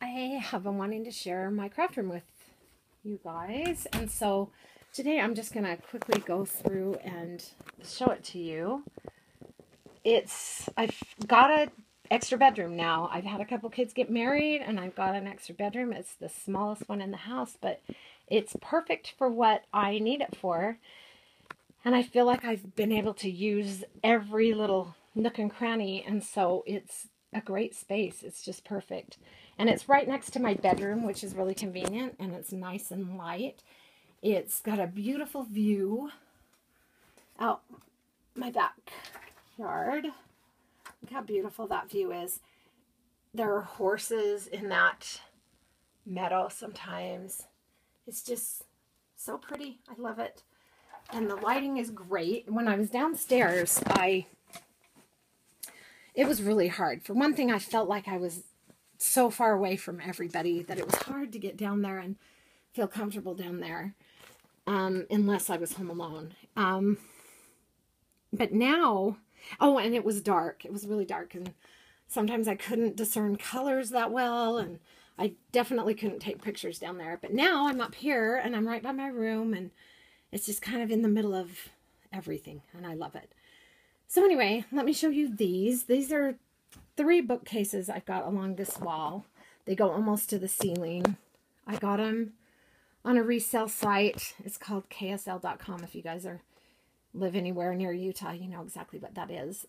I have been wanting to share my craft room with you guys, and so today I'm just going to quickly go through and show it to you. I've got an extra bedroom now. I've had a couple kids get married, and I've got an extra bedroom. It's the smallest one in the house, but it's perfect for what I need it for, and I feel like I've been able to use every little nook and cranny, and so it's a great space. It's just perfect. And it's right next to my bedroom, which is really convenient, and it's nice and light. It's got a beautiful view out my backyard. Look how beautiful that view is. There are horses in that meadow sometimes. It's just so pretty. I love it. And the lighting is great. When I was downstairs, it was really hard. For one thing, I felt like I was so far away from everybody that it was hard to get down there and feel comfortable down there, unless I was home alone. But now, oh, and it was dark. It was really dark, and sometimes I couldn't discern colors that well, and I definitely couldn't take pictures down there. But now I'm up here, and I'm right by my room, and it's just kind of in the middle of everything, and I love it. So anyway, let me show you these. These are 3 bookcases I've got along this wall. They go almost to the ceiling. I got them on a resale site. It's called ksl.com. If you guys live anywhere near Utah, you know exactly what that is.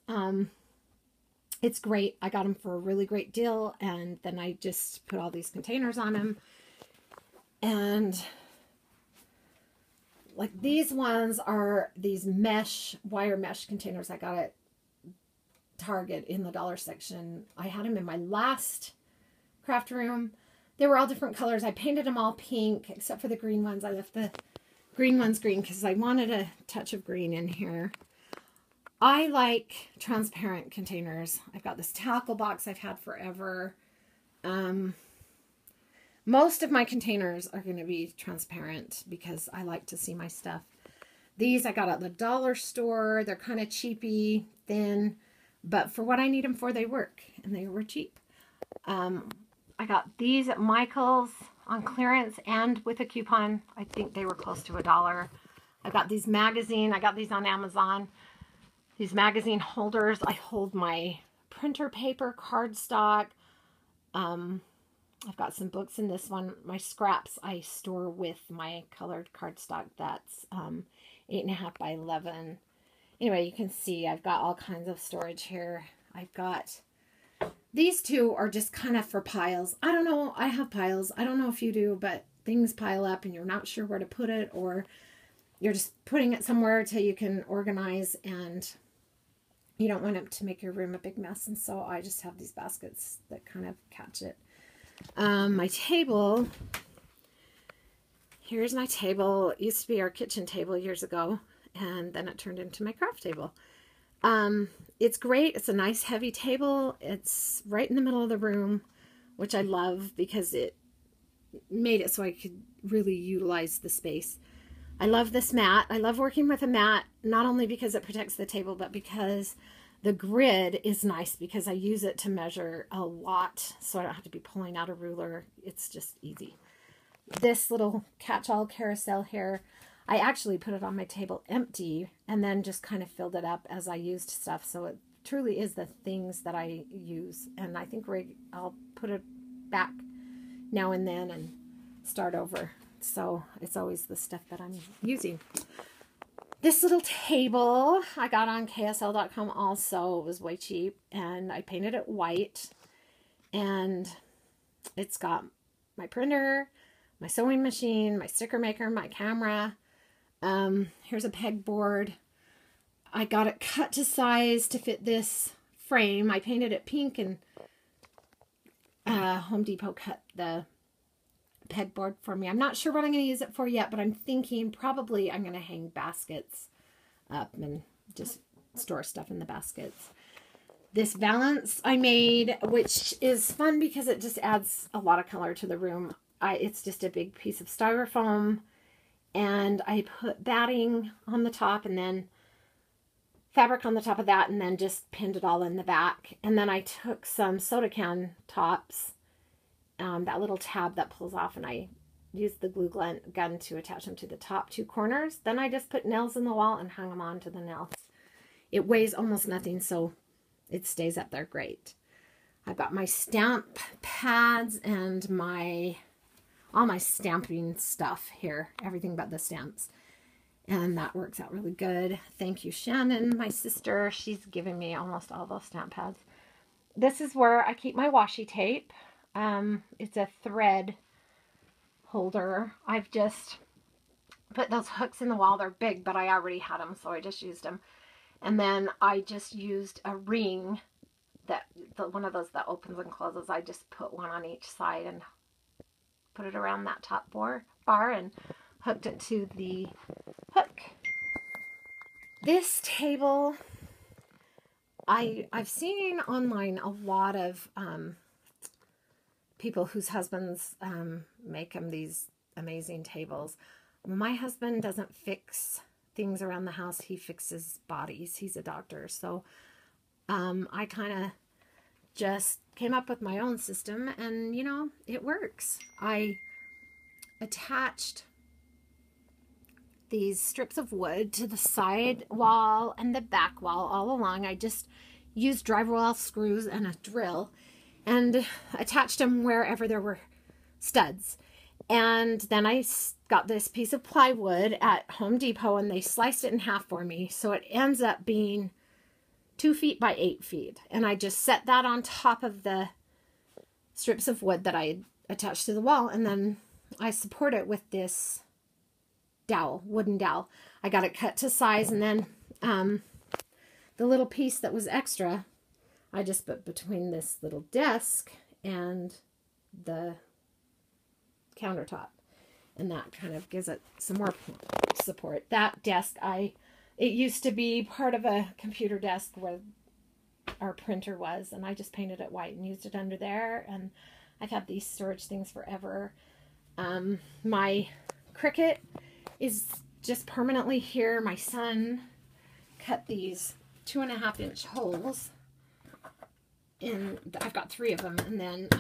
It's great. I got them for a really great deal, and then I just put all these containers on them. And like these ones are these wire mesh containers I got at Target in the dollar section. I had them in my last craft room. They were all different colors. I painted them all pink except for the green ones. I left the green ones green because I wanted a touch of green in here. I like transparent containers. I've got this tackle box I've had forever. Most of my containers are going to be transparent because I like to see my stuff. These I got at the dollar store. They're kind of cheapy, thin, but for what I need them for, they work, and they were cheap. I got these at Michael's on clearance and with a coupon. I think they were close to $1. I got these I got these on Amazon. These magazine holders. I hold my printer paper, cardstock. I've got some books in this one. My scraps I store with my colored cardstock. That's 8.5 by 11. Anyway, you can see I've got all kinds of storage here. I've got these 2 are just kind of for piles. I don't know. I have piles. I don't know if you do, but things pile up and you're not sure where to put it, or you're just putting it somewhere till you can organize, and you don't want it to make your room a big mess. And so I just have these baskets that kind of catch it. My table, here's my table. It used to be our kitchen table years ago, and then it turned into my craft table. It's great. It's a nice heavy table. It's right in the middle of the room, which I love because it made it so I could really utilize the space. I love this mat. I love working with a mat, not only because it protects the table, but because the grid is nice because I use it to measure a lot, so I don't have to be pulling out a ruler. It's just easy. This little catch-all carousel here, I actually put it on my table empty and then just kind of filled it up as I used stuff. So it truly is the things that I use. And I think I'll put it back now and then and start over. So it's always the stuff that I'm using. This little table I got on ksl.com also. It was way cheap, and I painted it white, and it's got my printer, my sewing machine, my sticker maker, my camera. Here's a pegboard. I got it cut to size to fit this frame. I painted it pink, and Home Depot cut the pegboard for me. I'm not sure what I'm going to use it for yet, but I'm thinking probably I'm going to hang baskets up and just store stuff in the baskets. This valance I made, which is fun because it just adds a lot of color to the room. It's just a big piece of styrofoam, and I put batting on the top and then fabric on the top of that, and then just pinned it all in the back. And then I took some soda can tops that little tab that pulls off, and I use the glue gun to attach them to the top two corners. Then I just put nails in the wall and hung them onto the nails. It weighs almost nothing, so it stays up there great. I've got my stamp pads and all my stamping stuff here, everything but the stamps. And that works out really good. Thank you, Shannon, my sister. She's given me almost all those stamp pads. This is where I keep my washi tape. It's a thread holder. I've just put those hooks in the wall. They're big, but I already had them, so I just used them. And then I just used a ring, one of those that opens and closes. I just put one on each side and put it around that top bar and hooked it to the hook. This table, I've seen online a lot of people whose husbands make them these amazing tables. My husband doesn't fix things around the house. He fixes bodies. He's a doctor. So I kind of just came up with my own system, and you know, it works. I attached these strips of wood to the side wall and the back wall all along. I just used drywall screws and a drill and attached them wherever there were studs. And then I got this piece of plywood at Home Depot, and they sliced it in half for me. So it ends up being 2 feet by 8 feet. And I just set that on top of the strips of wood that I attached to the wall. And then I support it with this dowel, wooden dowel. I got it cut to size, and then the little piece that was extra, I just put between this little desk and the countertop, and that kind of gives it some more support. That desk, it used to be part of a computer desk where our printer was, and I just painted it white and used it under there, and I've had these storage things forever. My Cricut is just permanently here. My son cut these 2.5-inch holes, and I've got 3 of them, and then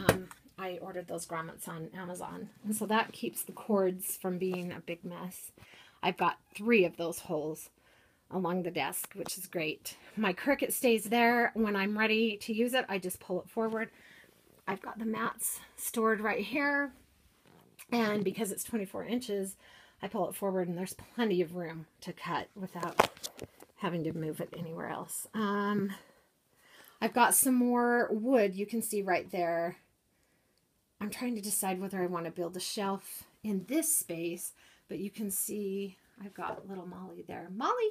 I ordered those grommets on Amazon, and so that keeps the cords from being a big mess. I've got 3 of those holes along the desk, which is great. My Cricut stays there. When I'm ready to use it, I just pull it forward. I've got the mats stored right here, and because it's 24 inches, I pull it forward, and there's plenty of room to cut without having to move it anywhere else. I've got some more wood. You can see right there. I'm trying to decide whether I want to build a shelf in this space, but you can see I've got little Molly there. Molly!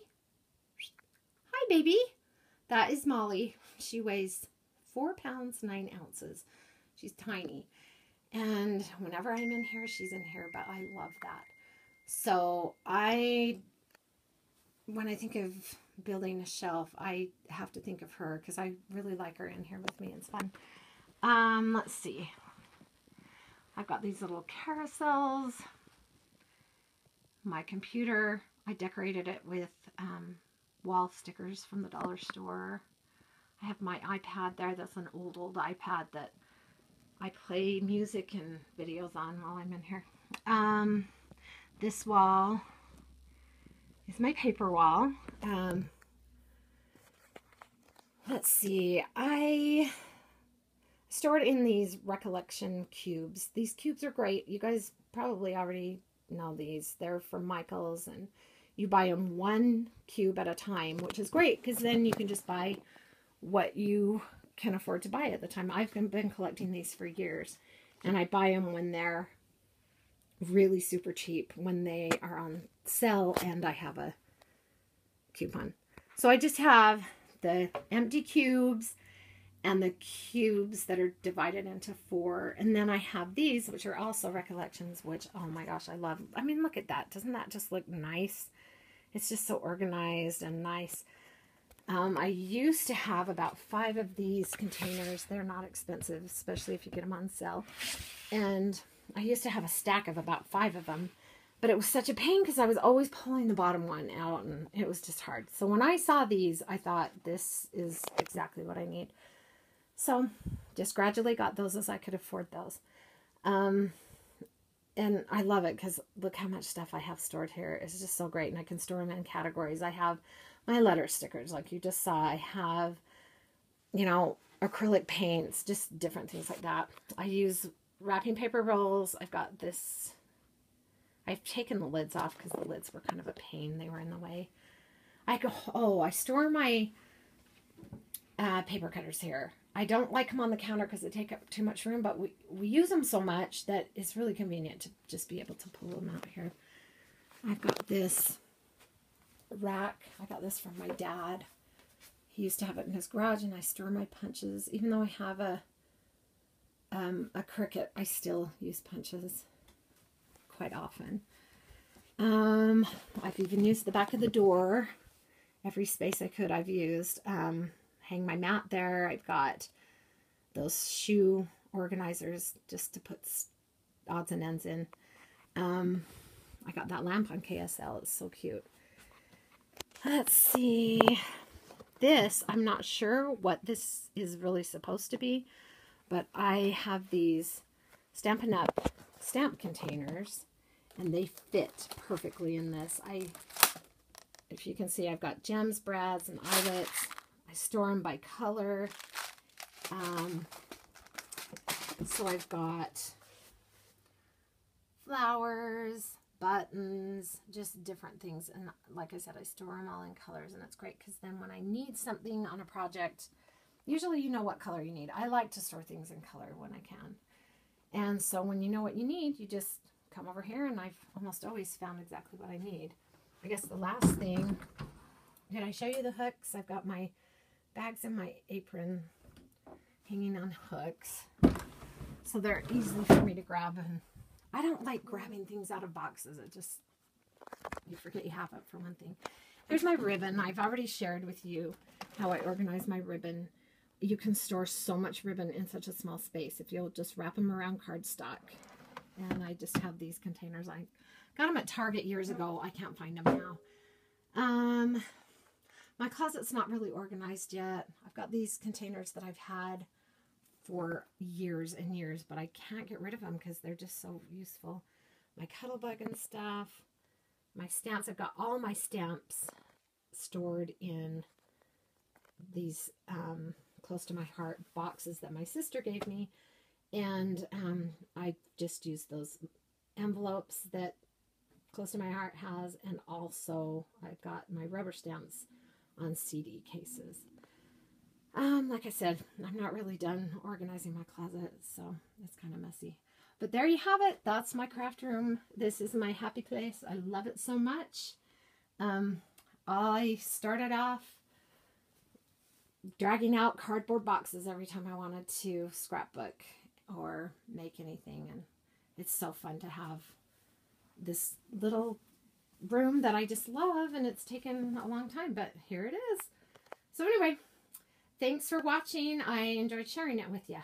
Hi, baby! That is Molly. She weighs 4 pounds, 9 ounces. She's tiny. And whenever I'm in here, she's in here, but I love that. So when I think of building a shelf, I have to think of her because I really like her in here with me. It's fun. Let's see. I've got these little carousels. My computer, I decorated it with wall stickers from the dollar store. I have my iPad there. That's an old iPad that I play music and videos on while I'm in here. This wall is my paper wall. Let's see. I stored in these recollection cubes. These cubes are great. You guys probably already know these. They're from Michaels, and you buy them 1 cube at a time, which is great because then you can just buy what you can afford to buy at the time. I've been collecting these for years, and I buy them when they're really super cheap, when they are on sale and I have a coupon. So I just have the empty cubes and the cubes that are divided into 4, and then I have these, which are also recollections, which, oh my gosh, I love. I mean, look at that. Doesn't that just look nice? It's just so organized and nice. I used to have about 5 of these containers. They're not expensive, especially if you get them on sale. And I used to have a stack of about 5 of them, but it was such a pain because I was always pulling the bottom one out, and it was just hard. So when I saw these, I thought this is exactly what I need. So just gradually got those as I could afford those. And I love it because look how much stuff I have stored here. It's just so great. And I can store them in categories. I have my letter stickers, like you just saw. I have, you know, acrylic paints, just different things like that. I use wrapping paper rolls. I've got this. I've taken the lids off because the lids were kind of a pain. They were in the way. I store my paper cutters here. I don't like them on the counter because they take up too much room, but we use them so much that it's really convenient to just be able to pull them out here. I've got this rack. I got this from my dad. He used to have it in his garage, and I store my punches. Even though I have a Cricut, I still use punches quite often. I've even used the back of the door. Every space I could I've used. Hang my mat there. I've got those shoe organizers just to put odds and ends in. I got that lamp on KSL. It's so cute. Let's see. This, I'm not sure what this is really supposed to be, but I have these Stampin' Up! Stamp containers, and they fit perfectly in this. If you can see, I've got gems, brads, and eyelets. I store them by color. So I've got flowers, buttons, just different things. And like I said, I store them all in colors, and it's great because then when I need something on a project, usually you know what color you need. I like to store things in color when I can. And so when you know what you need, you just come over here, and I've almost always found exactly what I need. I guess the last thing, did I show you the hooks? I've got my bags and my apron hanging on hooks, so they're easy for me to grab. And I don't like grabbing things out of boxes. It just, you forget you have it for one thing. There's my ribbon. I've already shared with you how I organize my ribbon. You can store so much ribbon in such a small space if you'll just wrap them around cardstock. And I just have these containers. I got them at Target years ago. I can't find them now. My closet's not really organized yet. I've got these containers that I've had for years and years, but I can't get rid of them because they're just so useful. My Cuttlebug and stuff. My stamps. I've got all my stamps stored in these close to my heart boxes that my sister gave me. And I just use those envelopes that Close to My Heart has, and also I've got my rubber stamps on CD cases. Like I said, I'm not really done organizing my closet, so it's kind of messy. But there you have it. That's my craft room. This is my happy place. I love it so much. I started off dragging out cardboard boxes every time I wanted to scrapbook or make anything, and it's so fun to have this little room that I just love, and it's taken a long time, but here it is. So anyway, thanks for watching. I enjoyed sharing it with you.